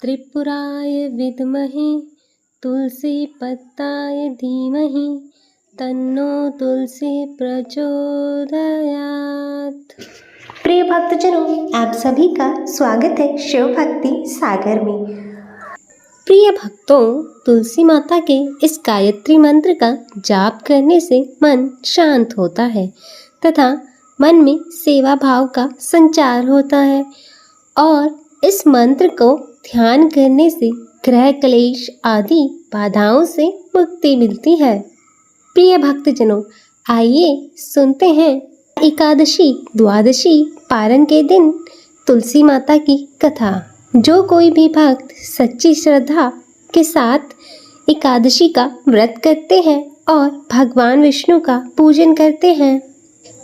त्रिपुराय विद्महे तुलसीपत्राय धीमहि तन्नो तुलसी प्रचोदयात्। प्रिय भक्तजनों, आप सभी का स्वागत है शिव भक्ति सागर में। प्रिय भक्तों, तुलसी माता के इस गायत्री मंत्र का जाप करने से मन शांत होता है तथा मन में सेवा भाव का संचार होता है और इस मंत्र को ध्यान करने से ग्रह क्लेश आदि बाधाओं से मुक्ति मिलती है। प्रिय भक्तजनों, आइए सुनते हैं एकादशी द्वादशी पारण के दिन तुलसी माता की कथा। जो कोई भी भक्त सच्ची श्रद्धा के साथ एकादशी का व्रत करते हैं और भगवान विष्णु का पूजन करते हैं,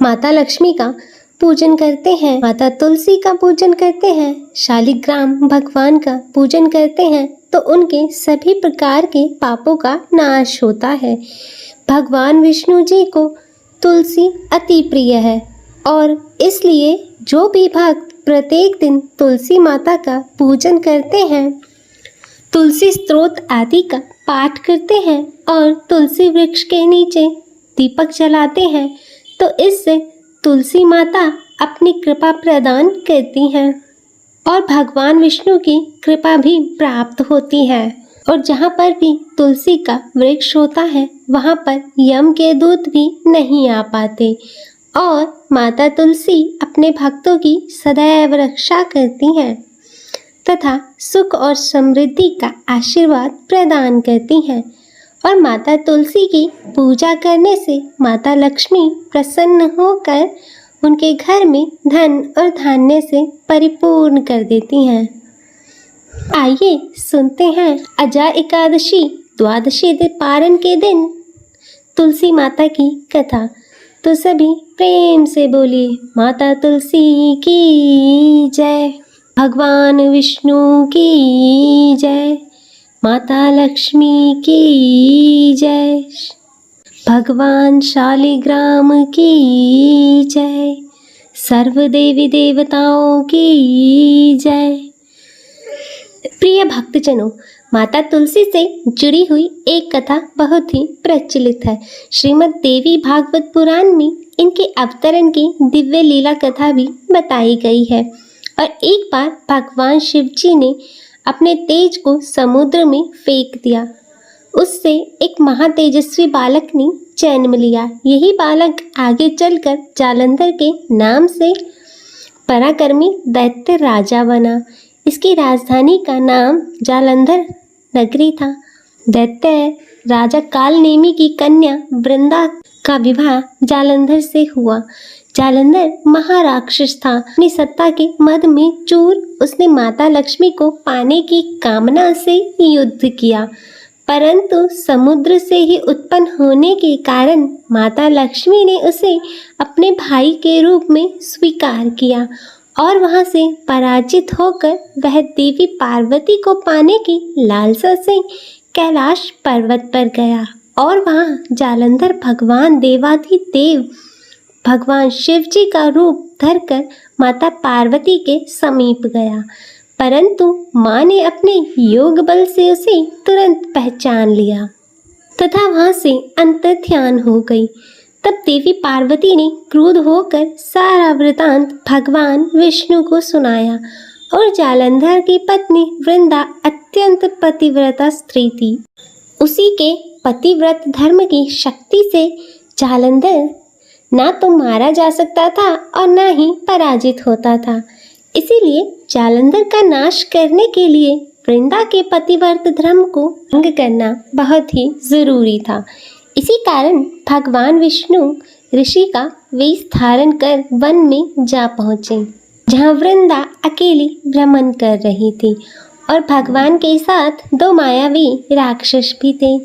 माता लक्ष्मी का पूजन करते हैं, माता तुलसी का पूजन करते हैं, शालिग्राम भगवान का पूजन करते हैं, तो उनके सभी प्रकार के पापों का नाश होता है। भगवान विष्णु जी को तुलसी अति प्रिय है और इसलिए जो भी भक्त प्रत्येक दिन तुलसी माता का पूजन करते हैं, तुलसी स्तोत्र आदि का पाठ करते हैं और तुलसी वृक्ष के नीचे दीपक जलाते हैं, तो इससे तुलसी माता अपनी कृपा प्रदान करती हैं और भगवान विष्णु की कृपा भी प्राप्त होती है। और जहाँ पर भी तुलसी का वृक्ष होता है वहाँ पर यम के दूत भी नहीं आ पाते और माता तुलसी अपने भक्तों की सदैव रक्षा करती हैं तथा सुख और समृद्धि का आशीर्वाद प्रदान करती हैं। और माता तुलसी की पूजा करने से माता लक्ष्मी प्रसन्न होकर उनके घर में धन और धान्य से परिपूर्ण कर देती हैं। आइए सुनते हैं अजा एकादशी द्वादशी पारण के दिन तुलसी माता की कथा। तो सभी प्रेम से बोलिए माता तुलसी की जय, भगवान विष्णु की जय, माता लक्ष्मी की जय, भगवान शालिग्राम की जय, सर्व देवी देवताओं की जय। प्रिय भक्तजनों, माता तुलसी से जुड़ी हुई एक कथा बहुत ही प्रचलित है। श्रीमद् देवी भागवत पुराण में इनके अवतरण की दिव्य लीला कथा भी बताई गई है। और एक बार भगवान शिव जी ने अपने तेज को समुद्र में फेंक दिया। उससे एक महातेजस्वी बालक ने जन्म लिया। यही बालक आगे चलकर जालंधर के नाम से पराक्रमी दैत्य राजा बना। इसकी राजधानी का नाम जालंधर नगरी था। दैत्य राजा कालनेमी की कन्या वृंदा का विवाह जालंधर से हुआ। जालंधर महाराक्षस था। अपनी सत्ता के मद में चूर उसने माता लक्ष्मी को पाने की कामना से युद्ध किया, परंतु समुद्र से ही उत्पन्न होने के कारण माता लक्ष्मी ने उसे अपने भाई के रूप में स्वीकार किया और वहां से पराजित होकर वह देवी पार्वती को पाने की लालसा से कैलाश पर्वत पर गया और वहां जालंधर भगवान देवाधिदेव भगवान शिव जी का रूप धरकर माता पार्वती के समीप गया, परंतु माँ ने अपने योग बल से उसे तुरंत पहचान लिया तथा वहां से अंतर्ध्यान हो गई। तब देवी पार्वती ने क्रुद्ध होकर सारा वृतांत भगवान विष्णु को सुनाया और जालंधर की पत्नी वृंदा अत्यंत पतिव्रता स्त्री थी। उसी के पतिव्रत धर्म की शक्ति से जालंधर ना तो मारा जा सकता था और ना ही पराजित होता था। इसीलिए जालंधर का नाश करने के लिए वृंदा के पतिव्रत धर्म को भंग करना बहुत ही जरूरी था। इसी कारण भगवान विष्णु ऋषि का वेश धारण कर वन में जा पहुँचे, जहाँ वृंदा अकेली भ्रमण कर रही थी और भगवान के साथ दो मायावी राक्षस भी थे,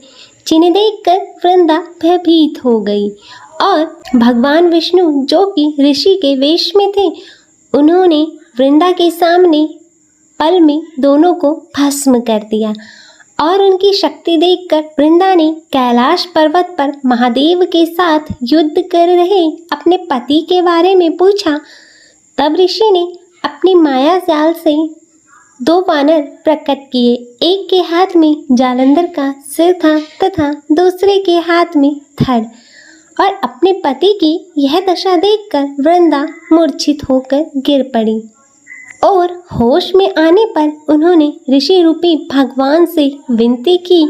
जिन्हें देखकर वृंदा भयभीत हो गई और भगवान विष्णु जो कि ऋषि के वेश में थे, उन्होंने वृंदा के सामने पल में दोनों को भस्म कर दिया और उनकी शक्ति देखकर वृंदा ने कैलाश पर्वत पर महादेव के साथ युद्ध कर रहे अपने पति के बारे में पूछा। तब ऋषि ने अपनी माया जाल से दो वानर प्रकट किए। एक के हाथ में जालंधर का सिर था तथा दूसरे के हाथ में धड़। और अपने पति की यह दशा देखकर वृंदा मूर्छित होकर गिर पड़ी और होश में आने पर उन्होंने ऋषि रूपी भगवान से विनती की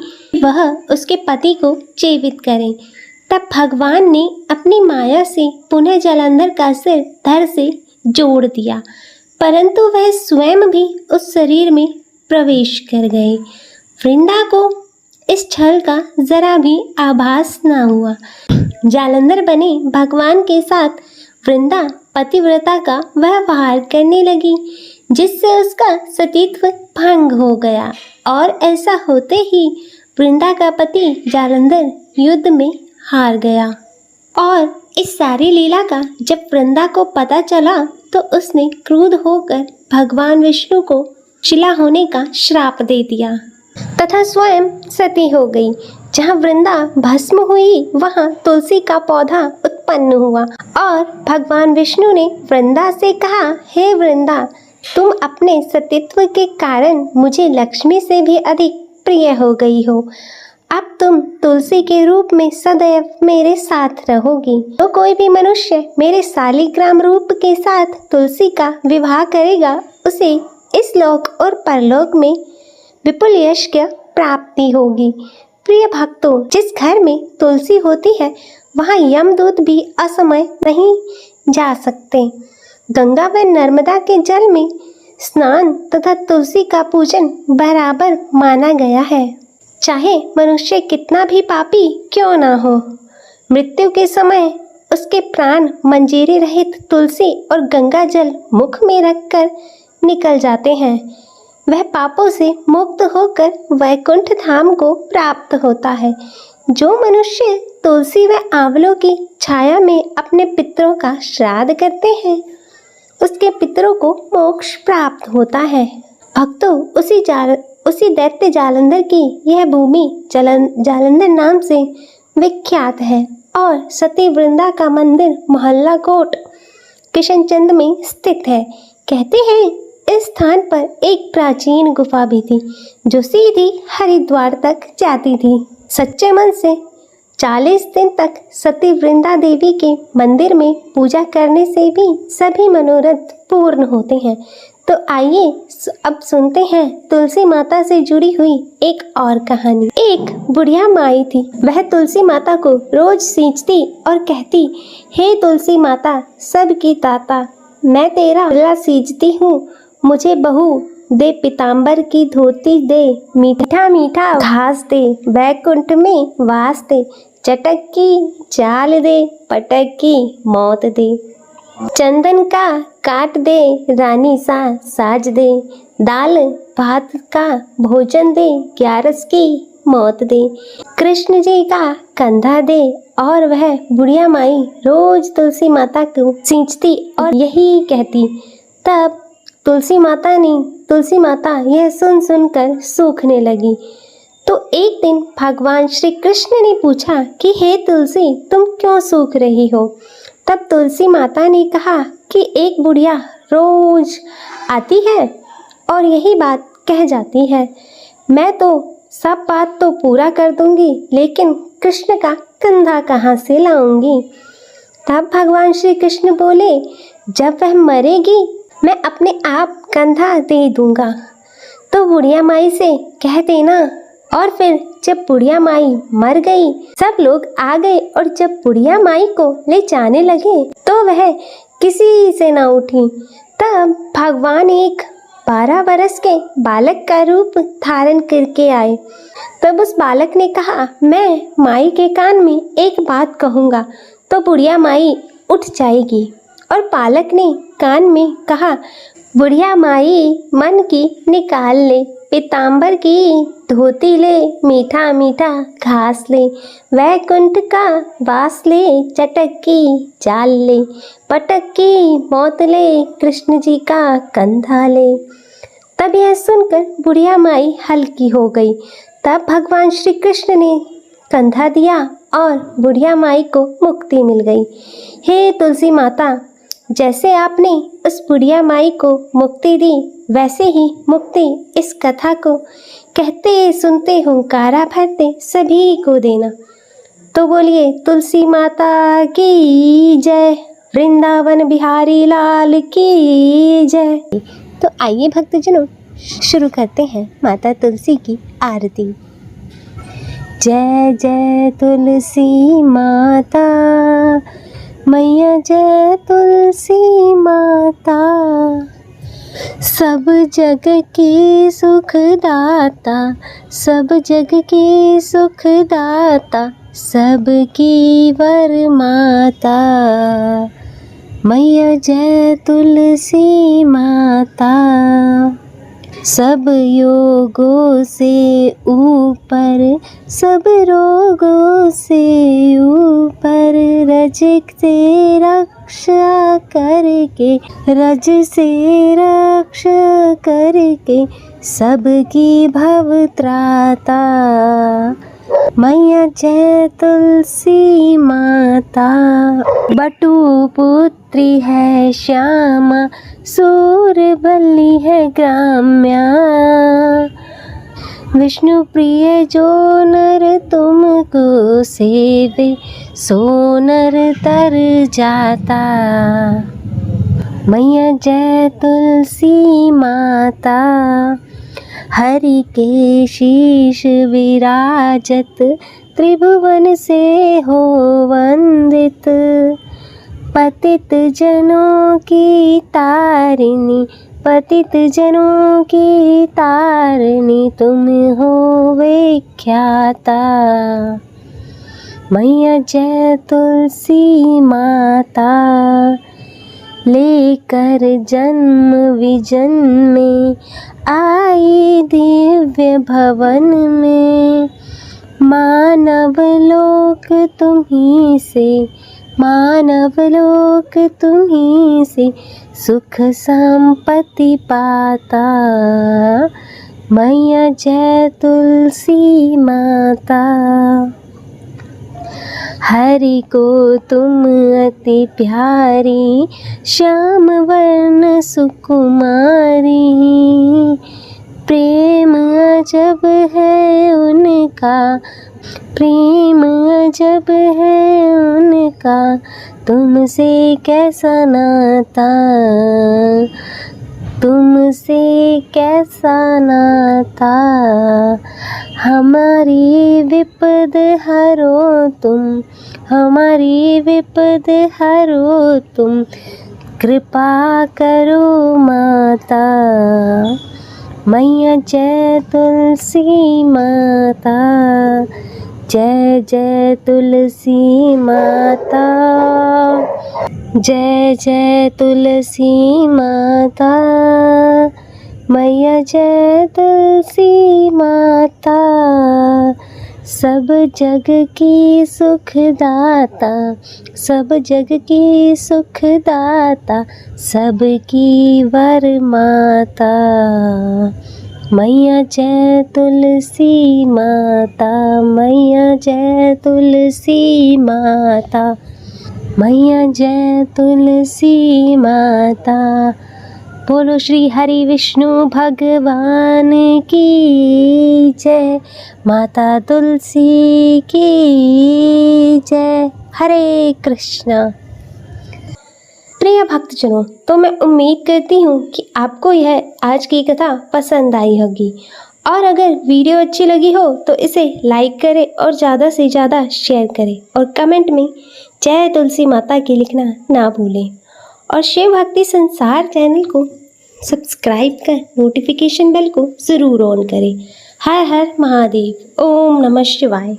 वह उसके पति को जीवित करें। तब भगवान ने अपनी माया से पुनः जालंधर का सिर धड़ से जोड़ दिया, परंतु वह स्वयं भी उस शरीर में प्रवेश कर गए। वृंदा को इस छल का जरा भी आभास न हुआ। जालंधर बने भगवान के साथ वृंदा पतिव्रता का व्यवहार करने लगी, जिससे उसका सतीत्व भंग हो गया। और ऐसा होते ही वृंदा का पति जालंधर युद्ध में हार गया। और इस सारी लीला का जब वृंदा को पता चला तो उसने क्रुद्ध होकर भगवान विष्णु को शिला होने का श्राप दे दिया तथा स्वयं सती हो गई। जहाँ वृंदा भस्म हुई वहाँ तुलसी का पौधा उत्पन्न हुआ और भगवान विष्णु ने वृंदा से कहा, हे वृंदा, तुम अपने सतीत्व के कारण मुझे लक्ष्मी से भी अधिक प्रिय हो गई हो। अब तुम तुलसी के रूप में सदैव मेरे साथ रहोगी। तो कोई भी मनुष्य मेरे शालिग्राम रूप के साथ तुलसी का विवाह करेगा, उसे इस लोक और परलोक में विपुल यश की प्राप्ति होगी। प्रिय भक्तों, जिस घर में तुलसी होती है वहाँ यमदूत भी असमय नहीं जा सकते। गंगा व नर्मदा के जल में स्नान तथा तुलसी का पूजन बराबर माना गया है, चाहे मनुष्य कितना भी पापी क्यों ना हो। मृत्यु के समय उसके प्राण मंजीरी रहित तुलसी और गंगा जल मुख में रखकर निकल जाते हैं। वह पापों से मुक्त होकर वैकुंठ धाम को प्राप्त होता है। जो मनुष्य तुलसी व आंवलों की छाया में अपने पितरों का श्राद्ध करते हैं, उसके पितरों को मोक्ष प्राप्त होता है। भक्तों, उसी दैत्य जालंधर की यह भूमि जालंधर नाम से विख्यात है और सती वृंदा का मंदिर मोहल्ला कोट किशनचंद में स्थित है। कहते हैं इस स्थान पर एक प्राचीन गुफा भी थी जो सीधी हरिद्वार तक जाती थी। सच्चे मन से 40 दिन तक सती वृंदा देवी के मंदिर में पूजा करने से भी सभी मनोरथ पूर्ण होते हैं। तो आइए अब सुनते हैं तुलसी माता से जुड़ी हुई एक और कहानी। एक बुढ़िया माई थी। वह तुलसी माता को रोज सींचती और कहती, हे तुलसी माता, सबकी दाता, मैं तेरा गला सींचती हूँ, मुझे बहू दे, पीताम्बर की धोती दे, मीठा मीठा घास दे, वैकुंठ में वास दे, चटक की चाल दे, पटक की मौत दे, चंदन का काट दे, रानी सा साज दे, दाल भात का भोजन दे, 11 की मौत दे, कृष्ण जी का कंधा दे। और वह बुढ़िया माई रोज तुलसी माता को सींचती और यही कहती। तब तुलसी माता यह सुन सुनकर सूखने लगी। तो एक दिन भगवान श्री कृष्ण ने पूछा कि हे तुलसी, तुम क्यों सूख रही हो? तब तुलसी माता ने कहा कि एक बुढ़िया रोज आती है और यही बात कह जाती है, मैं तो सब बात तो पूरा कर दूंगी, लेकिन कृष्ण का कंधा कहाँ से लाऊंगी? तब भगवान श्री कृष्ण बोले, जब वह मरेगी मैं अपने आप कंधा दे दूंगा, तो बुढ़िया माई से कह देना। और फिर जब बुढ़िया माई मर गई, सब लोग आ गए और जब बुढ़िया माई को ले जाने लगे तो वह किसी से न उठी। तब भगवान एक 12 बरस के बालक का रूप धारण करके आए। तब उस बालक ने कहा, मैं माई के कान में एक बात कहूँगा तो बुढ़िया माई उठ जाएगी। और बालक ने कान में कहा, बुढ़िया माई मन की निकाल ले, पीताम्बर की धोती ले, मीठा मीठा घास ले, वैकुंठ का वास ले, चटक की चाल ले, पटक की मौत ले, कृष्ण जी का कंधा ले। तब यह सुनकर बुढ़िया माई हल्की हो गई। तब भगवान श्री कृष्ण ने कंधा दिया और बुढ़िया माई को मुक्ति मिल गई। हे तुलसी माता, जैसे आपने उस बुढ़िया माई को मुक्ति दी, वैसे ही मुक्ति इस कथा को कहते सुनते हुंकारा भरते सभी को देना। तो बोलिए तुलसी माता की जय, वृंदावन बिहारी लाल की जय। तो आइए भक्तजनों शुरू करते हैं माता तुलसी की आरती। जय जय तुलसी माता मैया, जय तुलसी माता, सब जग की सुखदाता, सब जग की सुखदाता, सबकी वर माता मैया जय तुलसी माता। सब योगों से ऊपर, सब रोगों से ऊपर, रज से रक्षा करके, रज से रक्षा करके, सबकी भव त्राता मैया जय तुलसी माता। बटु पुत्री है श्यामा, सूरबल्ली है ग्राम्या, विष्णु प्रिय जो नर तुमको सेवे, सो नर तर जाता मैया जय तुलसी माता। हरि के शीश विराजत, त्रिभुवन से हो वंदित, पतित जनों की तारिणी, पतित जनों की तारिणी, तुम हो विख्याता मैया जय तुलसी माता। लेकर जन्म विजन में आई दिव्य भवन में, मानव लोक तुम्हीं से, मानव लोक तुम्हीं से, सुख संपत्ति पाता मैया जय तुलसी माता। हरि को तुम अति प्यारी, श्याम वर्ण सुकुमारी, प्रेम अजब है उनका, प्रेम अजब है उनका, तुमसे कैसा नाता, तुमसे कैसा नाता। हमारी विपद हरो तुम, हमारी विपद हरो तुम, कृपा करो माता मैया जय तुलसी माता। जय जय तुलसी माता, जय जय तुलसी माता मैया जय तुलसी माता। सब जग की सुखदाता, सब जग की सुखदाता, सबकी वर माता मैया जय तुलसी माता, मैया जय तुलसी माता, मैया जय तुलसी माता। बोलो श्री हरि विष्णु भगवान की जय, माता तुलसी की जय। हरे कृष्णा। प्रिय भक्तजनों, तो मैं उम्मीद करती हूँ कि आपको यह आज की कथा पसंद आई होगी, और अगर वीडियो अच्छी लगी हो तो इसे लाइक करें और ज़्यादा से ज़्यादा शेयर करें, और कमेंट में जय तुलसी माता की लिखना ना भूलें, और शिव भक्ति संसार चैनल को सब्सक्राइब कर नोटिफिकेशन बेल को ज़रूर ऑन करें। हर हर महादेव। ओम नमः शिवाय।